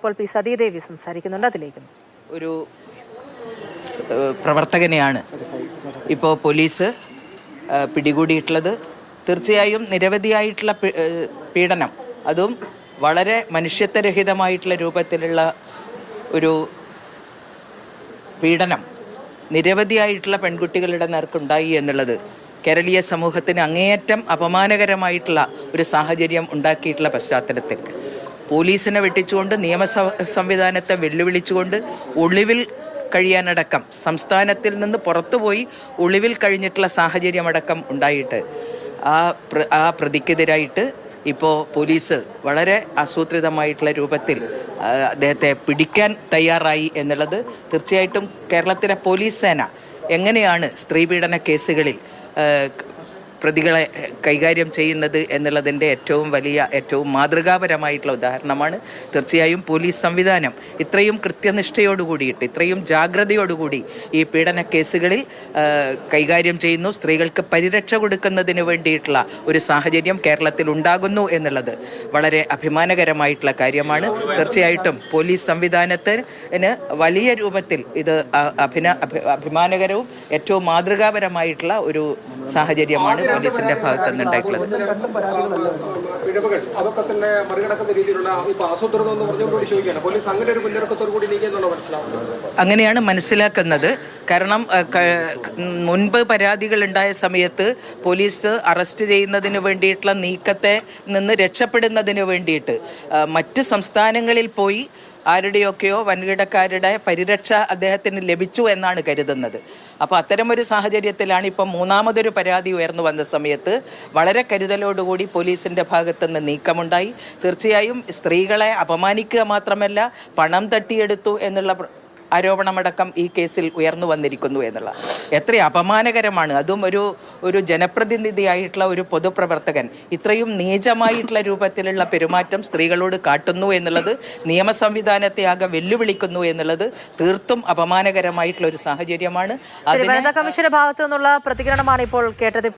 ഇപ്പോൾ പി സതീദേവി സംസാരിക്കുന്നുണ്ട്. അതിലേക്ക് ഒരു പ്രവർത്തകനെയാണ് ഇപ്പോൾ പോലീസ് പിടികൂടിയിട്ടുള്ളത്. തീർച്ചയായും നിരവധിയായിട്ടുള്ള പീഡനം, അതും വളരെ മനുഷ്യത്വരഹിതമായിട്ടുള്ള രൂപത്തിലുള്ള ഒരു പീഡനം നിരവധിയായിട്ടുള്ള പെൺകുട്ടികളുടെ നേർക്കുണ്ടായി എന്നുള്ളത് കേരളീയ സമൂഹത്തിന് അങ്ങേയറ്റം അപമാനകരമായിട്ടുള്ള ഒരു സാഹചര്യം ഉണ്ടാക്കിയിട്ടുള്ള പശ്ചാത്തലത്തിൽ പോലീസിനെ വെട്ടിച്ചുകൊണ്ട് സംവിധാനത്തെ വെല്ലുവിളിച്ചുകൊണ്ട് ഒളിവിൽ കഴിയാനടക്കം, സംസ്ഥാനത്തിൽ നിന്ന് പുറത്തുപോയി ഒളിവിൽ കഴിഞ്ഞിട്ടുള്ള സാഹചര്യമടക്കം ഉണ്ടായിട്ട് ആ പ്രതിക്കെതിരായിട്ട് ഇപ്പോൾ പോലീസ് വളരെ ആസൂത്രിതമായിട്ടുള്ള രൂപത്തിൽ അദ്ദേഹത്തെ പിടിക്കാൻ തയ്യാറായി എന്നുള്ളത് തീർച്ചയായിട്ടും കേരളത്തിലെ പോലീസ് സേന എങ്ങനെയാണ് സ്ത്രീപീഡന കേസുകളിൽ പ്രതികളെ കൈകാര്യം ചെയ്യുന്നത് എന്നുള്ളതിൻ്റെ ഏറ്റവും മാതൃകാപരമായിട്ടുള്ള ഉദാഹരണമാണ്. തീർച്ചയായും പോലീസ് സംവിധാനം ഇത്രയും കൃത്യനിഷ്ഠയോടുകൂടിയിട്ട്, ഇത്രയും ജാഗ്രതയോടുകൂടി ഈ പീഡന കേസുകളിൽ കൈകാര്യം ചെയ്യുന്നു, സ്ത്രീകൾക്ക് പരിരക്ഷ കൊടുക്കുന്നതിന് വേണ്ടിയിട്ടുള്ള ഒരു സാഹചര്യം കേരളത്തിൽ ഉണ്ടാകുന്നു എന്നുള്ളത് വളരെ അഭിമാനകരമായിട്ടുള്ള കാര്യമാണ്. തീർച്ചയായിട്ടും പോലീസ് സംവിധാനത്തിന് വലിയ രൂപത്തിൽ ഇത് അഭിമാനകരവും ഏറ്റവും മാതൃകാപരമായിട്ടുള്ള ഒരു സാഹചര്യമാണ് പോലീസിന്റെ ഭാഗത്ത് നിന്നുണ്ടായിട്ടുള്ളത്. അങ്ങനെയാണ് മനസ്സിലാക്കുന്നത്. കാരണം മുൻപ് പരാതികൾ ഉണ്ടായ സമയത്ത് പോലീസ് അറസ്റ്റ് ചെയ്യുന്നതിന് വേണ്ടിയിട്ടുള്ള നീക്കത്തെ നിന്ന് രക്ഷപ്പെടുന്നതിന് വേണ്ടിയിട്ട് മറ്റ് സംസ്ഥാനങ്ങളിൽ പോയി ആരുടെയൊക്കെയോ വൻകിടക്കാരുടെ പരിരക്ഷ അദ്ദേഹത്തിന് ലഭിച്ചു എന്നാണ് കരുതുന്നത്. അപ്പോൾ അത്തരമൊരു സാഹചര്യത്തിലാണ് ഇപ്പം മൂന്നാമതൊരു പരാതി ഉയർന്നു വന്ന സമയത്ത് വളരെ കരുതലോടുകൂടി പോലീസിൻ്റെ ഭാഗത്തുനിന്ന് നീക്കമുണ്ടായി. തീർച്ചയായും സ്ത്രീകളെ അപമാനിക്കുക മാത്രമല്ല, പണം തട്ടിയെടുത്തു എന്നുള്ള ആരോപണമടക്കം ഈ കേസിൽ ഉയർന്നു വന്നിരിക്കുന്നു എന്നുള്ള എത്ര അപമാനകരമാണ്. അതും ഒരു ജനപ്രതിനിധിയായിട്ടുള്ള ഒരു പൊതുപ്രവർത്തകൻ ഇത്രയും നീചമായിട്ടുള്ള രൂപത്തിലുള്ള പെരുമാറ്റം സ്ത്രീകളോട് കാട്ടുന്നു എന്നുള്ളത്, നിയമ സംവിധാനത്തെ ആകെ വെല്ലുവിളിക്കുന്നു എന്നുള്ളത് തീർത്തും അപമാനകരമായിട്ടുള്ള ഒരു സാഹചര്യമാണ്. വനിതാ കമ്മീഷന്റെ ഭാഗത്തു നിന്നുള്ള പ്രതികരണമാണ് ഇപ്പോൾ കേട്ടത്.